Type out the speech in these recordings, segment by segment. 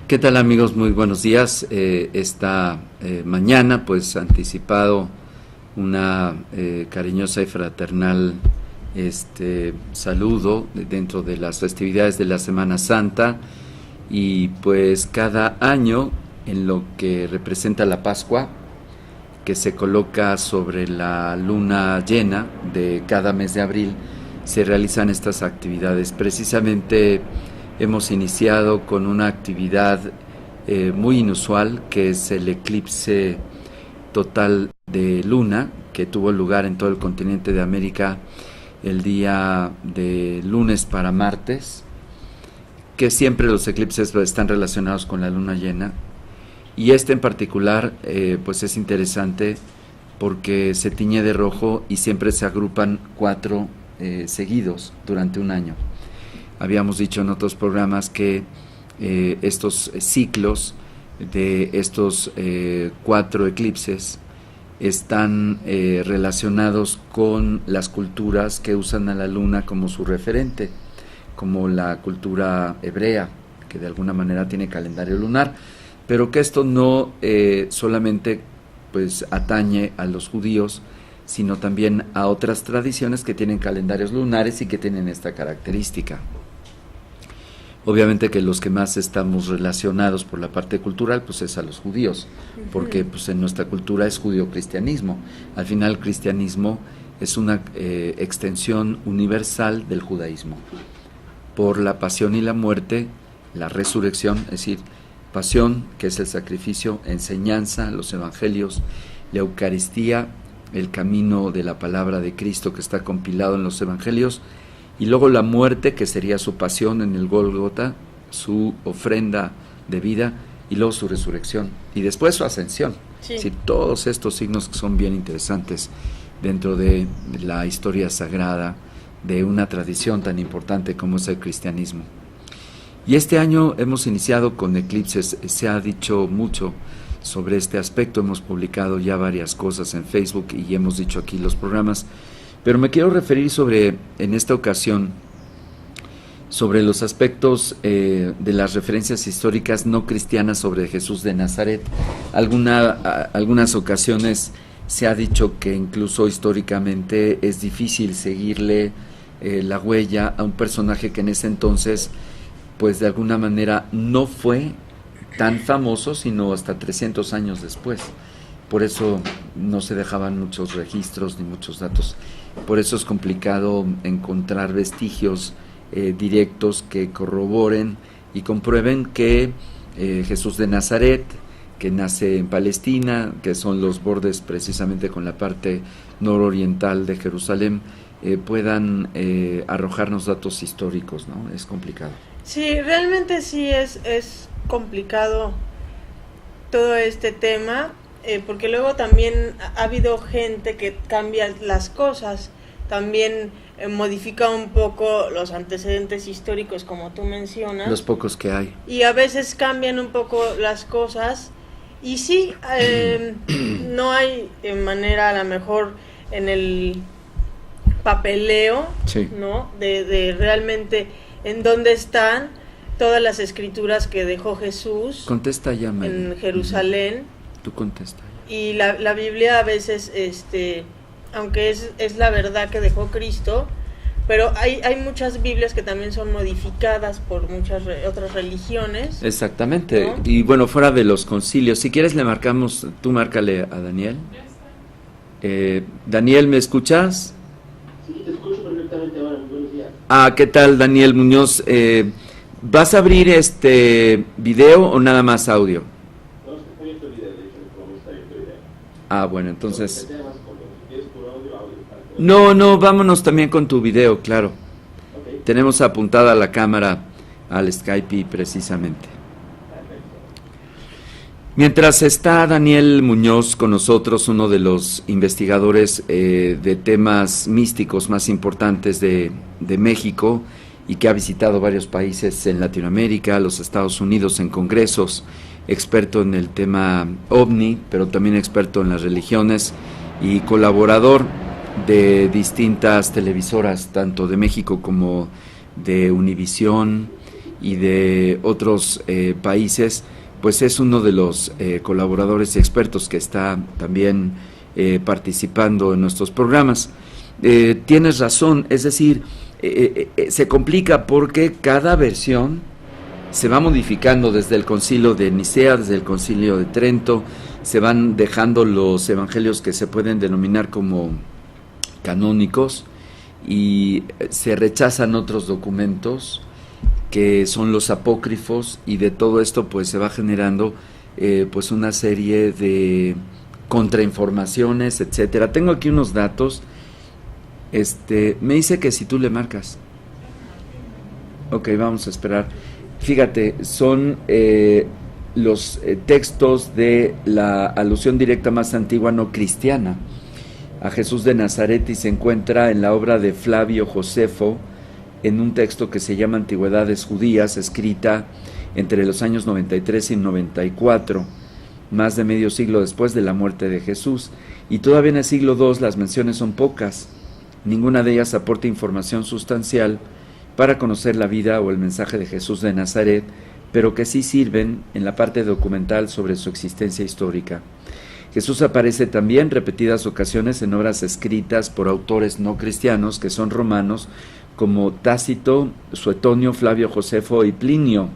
¿Qué tal, amigos? Muy buenos días. Esta mañana, pues, anticipado una cariñosa y fraternal saludo dentro de las festividades de la Semana Santa, y pues cada año, en lo que representa la Pascua, que se coloca sobre la luna llena de cada mes de abril, se realizan estas actividades. Precisamente hemos iniciado con una actividad muy inusual, que es el eclipse total de luna, que tuvo lugar en todo el continente de América el día de lunes para martes, que siempre los eclipses están relacionados con la luna llena, y en particular pues es interesante porque se tiñe de rojo y siempre se agrupan 4 seguidos durante un año. Habíamos dicho en otros programas que estos ciclos de estos 4 eclipses están relacionados con las culturas que usan a la luna como su referente, como la cultura hebrea, que de alguna manera tiene calendario lunar, pero que esto no solamente pues atañe a los judíos, sino también a otras tradiciones que tienen calendarios lunares y que tienen esta característica. Obviamente que los que más estamos relacionados por la parte cultural pues es a los judíos, porque pues en nuestra cultura es judío-cristianismo. Al final el cristianismo es una extensión universal del judaísmo. Por la pasión y la muerte, la resurrección, es decir, pasión, que es el sacrificio, enseñanza, los evangelios, la Eucaristía, el camino de la palabra de Cristo que está compilado en los evangelios, y luego la muerte, que sería su pasión en el Gólgota, su ofrenda de vida, y luego su resurrección, y después su ascensión. Sí. Sí, todos estos signos que son bien interesantes dentro de la historia sagrada de una tradición tan importante como es el cristianismo. Y este año hemos iniciado con eclipses. Se ha dicho mucho sobre este aspecto, hemos publicado ya varias cosas en Facebook y hemos dicho aquí los programas, pero me quiero referir en esta ocasión, sobre los aspectos de las referencias históricas no cristianas sobre Jesús de Nazaret. Algunas ocasiones se ha dicho que incluso históricamente es difícil seguirle la huella a un personaje que en ese entonces, pues de alguna manera no fue tan famoso, sino hasta 300 años después. Por eso no se dejaban muchos registros ni muchos datos. Por eso es complicado encontrar vestigios directos que corroboren y comprueben que Jesús de Nazaret, que nace en Palestina, que son los bordes precisamente con la parte nororiental de Jerusalén, puedan arrojarnos datos históricos, ¿no? Es complicado. Sí, realmente sí es complicado todo este tema, porque luego también ha habido gente que cambia las cosas, también modifica un poco los antecedentes históricos, como tú mencionas. Los pocos que hay. Y a veces cambian un poco las cosas, y sí, no hay manera, a lo mejor en el papeleo, sí, ¿no? De realmente en dónde están todas las escrituras que dejó Jesús. Contesta ya, María. En Jerusalén. Tú contesta. Y la Biblia a veces, aunque es la verdad que dejó Cristo, pero hay muchas Biblias que también son modificadas por muchas otras religiones. Exactamente, ¿no? Y bueno, fuera de los concilios, si quieres le marcamos, tú márcale a Daniel. Daniel, ¿me escuchas? Sí, te escucho perfectamente ahora, muy buenos días. ¿Qué tal, Daniel Muñoz? ¿Vas a abrir video o nada más audio? No, está abierto el video, de hecho, no está abierto el video. Bueno, entonces... No, No, vámonos también con tu video, claro. Okay. Tenemos apuntada la cámara al Skype precisamente. Mientras está Daniel Muñoz con nosotros, uno de los investigadores de temas místicos más importantes de México, y que ha visitado varios países en Latinoamérica, los Estados Unidos en congresos, experto en el tema OVNI, pero también experto en las religiones y colaborador de distintas televisoras, tanto de México como de Univisión y de otros países, pues es uno de los colaboradores y expertos que está también participando en nuestros programas. Tienes razón, es decir, se complica porque cada versión se va modificando desde el Concilio de Nicea, desde el Concilio de Trento, se van dejando los evangelios que se pueden denominar como canónicos y se rechazan otros documentos que son los apócrifos, y de todo esto pues se va generando pues una serie de contrainformaciones, etcétera. Tengo aquí unos datos. Me dice que si tú le marcas. Ok, vamos a esperar. Fíjate, son los textos de la alusión directa más antigua no cristiana a Jesús de Nazaret, y se encuentra en la obra de Flavio Josefo, en un texto que se llama Antigüedades Judías, escrita entre los años 93 y 94, más de medio siglo después de la muerte de Jesús. Y todavía en el siglo II las menciones son pocas. Ninguna de ellas aporta información sustancial para conocer la vida o el mensaje de Jesús de Nazaret, pero que sí sirven en la parte documental sobre su existencia histórica. Jesús aparece también repetidas ocasiones en obras escritas por autores no cristianos, que son romanos, como Tácito, Suetonio, Flavio Josefo y Plinio,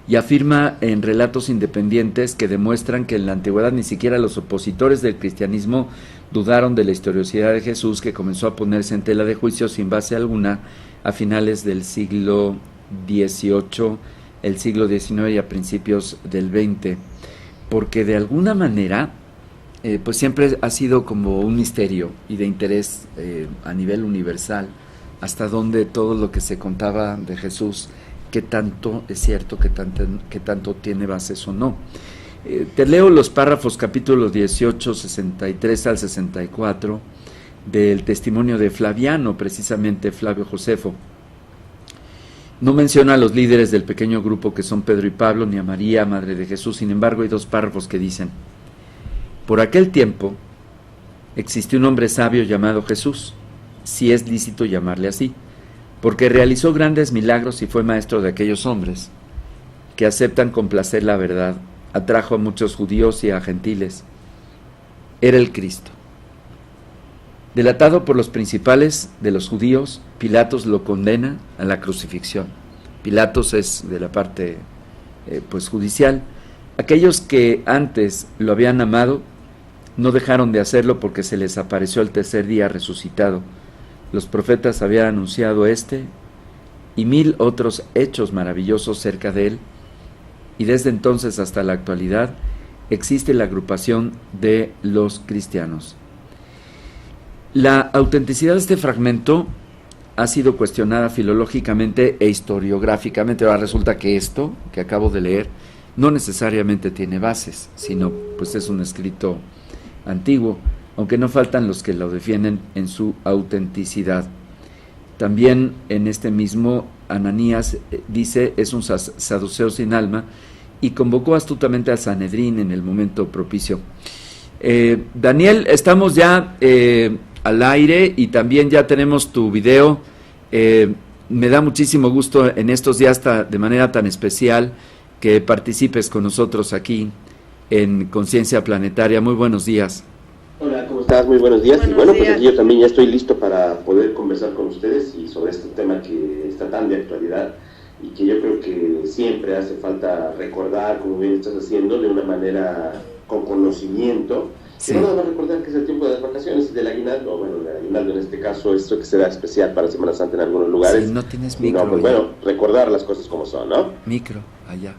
y afirma en relatos independientes que demuestran que en la antigüedad ni siquiera los opositores del cristianismo dudaron de la historicidad de Jesús, que comenzó a ponerse en tela de juicio sin base alguna a finales del siglo XVIII, el siglo XIX y a principios del XX, porque de alguna manera pues siempre ha sido como un misterio y de interés a nivel universal, hasta dónde todo lo que se contaba de Jesús, qué tanto es cierto, qué tanto tiene bases o no. Te leo los párrafos capítulo 18, 63 al 64 del testimonio de Flaviano, precisamente Flavio Josefo. No menciona a los líderes del pequeño grupo que son Pedro y Pablo, ni a María, madre de Jesús. Sin embargo, hay dos párrafos que dicen: por aquel tiempo existió un hombre sabio llamado Jesús, si es lícito llamarle así, porque realizó grandes milagros y fue maestro de aquellos hombres que aceptan con placer la verdad. Atrajo a muchos judíos y a gentiles. Era el Cristo. Delatado por los principales de los judíos, Pilatos lo condena a la crucifixión. Pilatos es de la parte pues judicial. Aquellos que antes lo habían amado no dejaron de hacerlo, porque se les apareció el tercer día resucitado. Los profetas habían anunciado y 1000 otros hechos maravillosos cerca de él, y desde entonces hasta la actualidad existe la agrupación de los cristianos. La autenticidad de este fragmento ha sido cuestionada filológicamente e historiográficamente. Ahora resulta que esto que acabo de leer no necesariamente tiene bases, sino pues es un escrito antiguo, aunque no faltan los que lo defienden en su autenticidad. También en este mismo Ananías dice: es un saduceo sin alma, y convocó astutamente al Sanedrín en el momento propicio. Daniel, estamos ya al aire y también ya tenemos tu video. Me da muchísimo gusto en estos días de manera tan especial que participes con nosotros aquí en Conciencia Planetaria. Muy buenos días. Hola, ¿cómo estás? Muy buenos días. Buenos días. Pues aquí yo también ya estoy listo para poder conversar con ustedes y sobre este tema que está tan de actualidad y que yo creo que siempre hace falta recordar, como bien estás haciendo, de una manera con conocimiento. Sí. Y vamos a recordar que es el tiempo de las vacaciones y del aguinaldo. Bueno, el aguinaldo en este caso, esto que será especial para Semana Santa en algunos lugares. Sí, no tienes micro. No, pues bueno, recordar las cosas como son, ¿no? Micro, allá.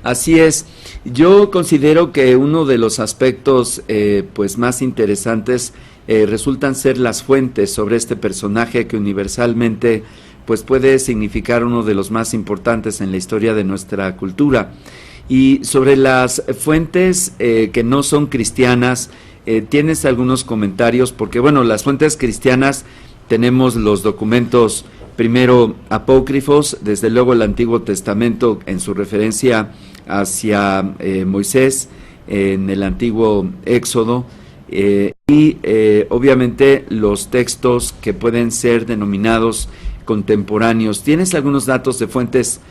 Así es. Yo considero que uno de los aspectos pues más interesantes resultan ser las fuentes sobre este personaje que universalmente pues puede significar uno de los más importantes en la historia de nuestra cultura. Y sobre las fuentes que no son cristianas, ¿tienes algunos comentarios? Porque bueno, las fuentes cristianas tenemos los documentos primero apócrifos, desde luego el Antiguo Testamento en su referencia hacia Moisés en el antiguo Éxodo, y obviamente los textos que pueden ser denominados contemporáneos. ¿Tienes algunos datos de fuentes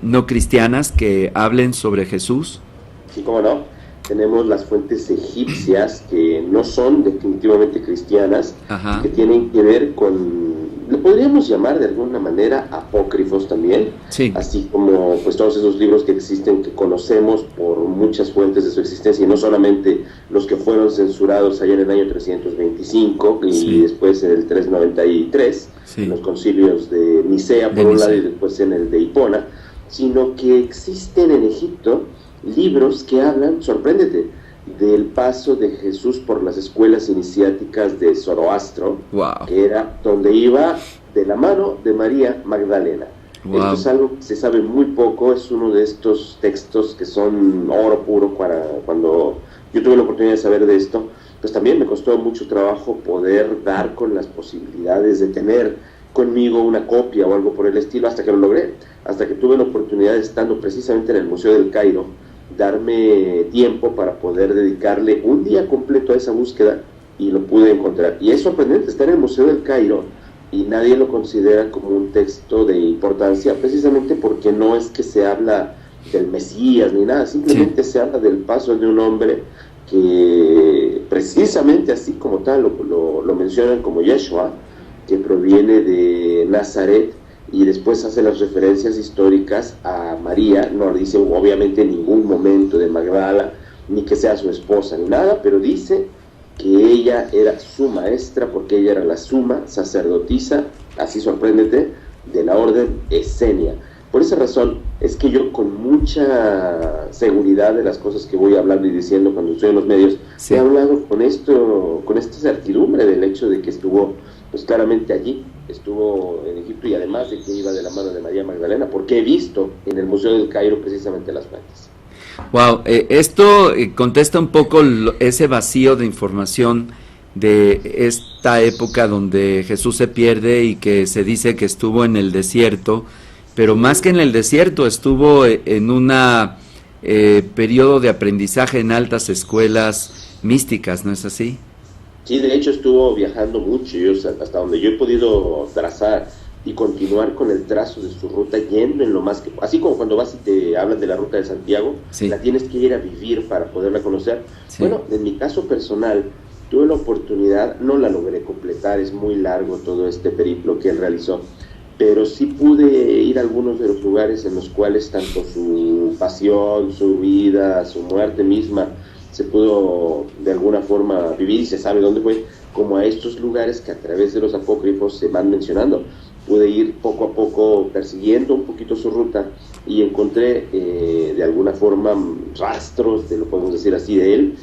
no cristianas que hablen sobre Jesús? Sí, cómo no. Tenemos las fuentes egipcias que no son definitivamente cristianas, que tienen que ver con, le podríamos llamar de alguna manera apócrifos también, así como pues todos esos libros que existen, que conocemos por muchas fuentes de su existencia, y no solamente los que fueron censurados allá en el año 325 y después en el 393, en los concilios de Nicea por un lado y después en el de Hipona, sino que existen en Egipto libros que hablan, sorpréndete, del paso de Jesús por las escuelas iniciáticas de Zoroastro, que era donde iba de la mano de María Magdalena. Esto es algo que se sabe muy poco, es uno de estos textos que son oro puro. Cuando yo tuve la oportunidad de saber de esto, pues también me costó mucho trabajo poder dar con las posibilidades de tener conmigo una copia o algo por el estilo, hasta que lo logré, hasta que tuve la oportunidad, estando precisamente en el Museo del Cairo, darme tiempo para poder dedicarle un día completo a esa búsqueda, y lo pude encontrar. Y es sorprendente estar en el Museo del Cairo y nadie lo considera como un texto de importancia, precisamente porque no es que se habla del Mesías ni nada, simplemente se habla del paso de un hombre que precisamente así como tal lo mencionan como Yeshua, que proviene de Nazaret, y después hace las referencias históricas a María. No dice obviamente en ningún momento de Magdala, ni que sea su esposa ni nada, pero dice que ella era su maestra, porque ella era la suma sacerdotisa, así sorpréndete, de la orden esenia. Por esa razón es que yo, con mucha seguridad de las cosas que voy hablando y diciendo cuando estoy en los medios, he hablado con esta certidumbre del hecho de que estuvo pues claramente allí, estuvo en Egipto, y además de que iba de la mano de María Magdalena, porque he visto en el Museo del Cairo precisamente las fuentes. Wow, esto contesta un poco ese vacío de información de esta época donde Jesús se pierde y que se dice que estuvo en el desierto, pero más que en el desierto, estuvo en una periodo de aprendizaje en altas escuelas místicas, ¿no es así? Sí, de hecho estuvo viajando mucho, hasta donde yo he podido trazar y continuar con el trazo de su ruta, yendo en lo más que, así como cuando vas y te hablan de la ruta de Santiago, la tienes que ir a vivir para poderla conocer. Bueno, en mi caso personal, tuve la oportunidad, no la logré completar, es muy largo todo este periplo que él realizó, pero sí pude ir a algunos de los lugares en los cuales tanto su pasión, su vida, su muerte misma, se pudo de alguna forma vivir, y se sabe dónde fue, como a estos lugares que a través de los apócrifos se van mencionando. Pude ir poco a poco persiguiendo un poquito su ruta, y encontré de alguna forma rastros, lo podemos decir así, de él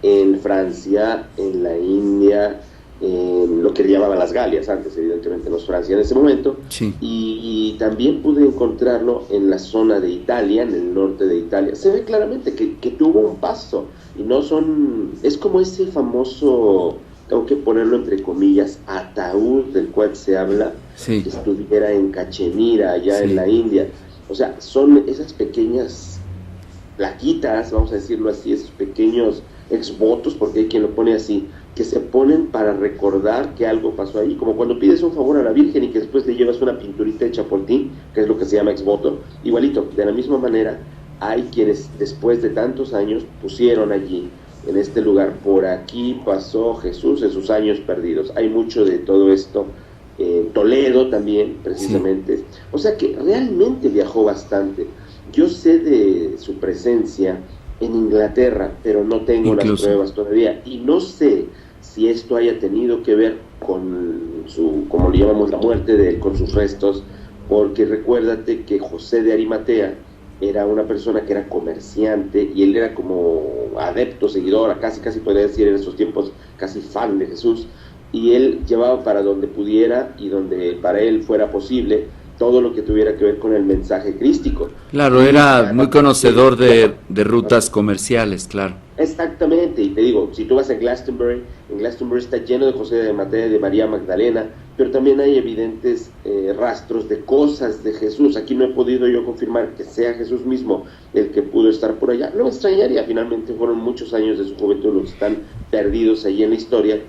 en Francia, en la India, en lo que llamaban las Galias, antes evidentemente no es Francia en ese momento, y también pude encontrarlo en la zona de Italia, en el norte de Italia. Se ve claramente que tuvo un paso, y es como ese famoso, tengo que ponerlo entre comillas, ataúd del cual se habla, que estuviera en Cachemira, allá en la India. O sea, son esas pequeñas plaquitas, vamos a decirlo así, esos pequeños exvotos, porque hay quien lo pone así, que se ponen para recordar que algo pasó ahí, como cuando pides un favor a la Virgen y que después le llevas una pinturita hecha por ti, que es lo que se llama exvoto. Igualito, de la misma manera, hay quienes después de tantos años pusieron allí, en este lugar, por aquí pasó Jesús en sus años perdidos. Hay mucho de todo esto, Toledo también, precisamente. O sea que realmente viajó bastante. Yo sé de su presencia en Inglaterra, pero no tengo las pruebas todavía, y no sé si esto haya tenido que ver con como le llamamos, la muerte de él, con sus restos, porque recuérdate que José de Arimatea era una persona que era comerciante, y él era como adepto, seguidor, casi podría decir en esos tiempos, casi fan de Jesús, y él llevaba para donde pudiera y donde para él fuera posible todo lo que tuviera que ver con el mensaje crístico. Claro, era muy conocedor de rutas comerciales, claro. Exactamente, y te digo, si tú vas a Glastonbury, en Glastonbury está lleno de José de Arimatea, de María Magdalena, pero también hay evidentes rastros de cosas de Jesús. Aquí no he podido yo confirmar que sea Jesús mismo el que pudo estar por allá. No me extrañaría, finalmente fueron muchos años de su juventud los que están perdidos ahí en la historia,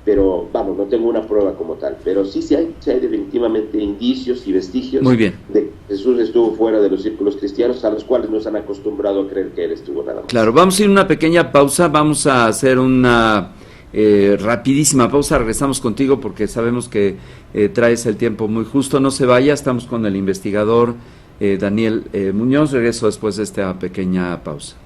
pero vamos, no tengo una prueba como tal, pero sí hay definitivamente indicios y vestigios Muy bien. de que Jesús estuvo fuera de los círculos cristianos, a los cuales nos han acostumbrado a creer que Él estuvo nada más. Claro, vamos a ir a una pequeña pausa, vamos a hacer una rapidísima pausa, regresamos contigo porque sabemos que traes el tiempo muy justo, no se vaya, estamos con el investigador Daniel Muñoz, regreso después de esta pequeña pausa.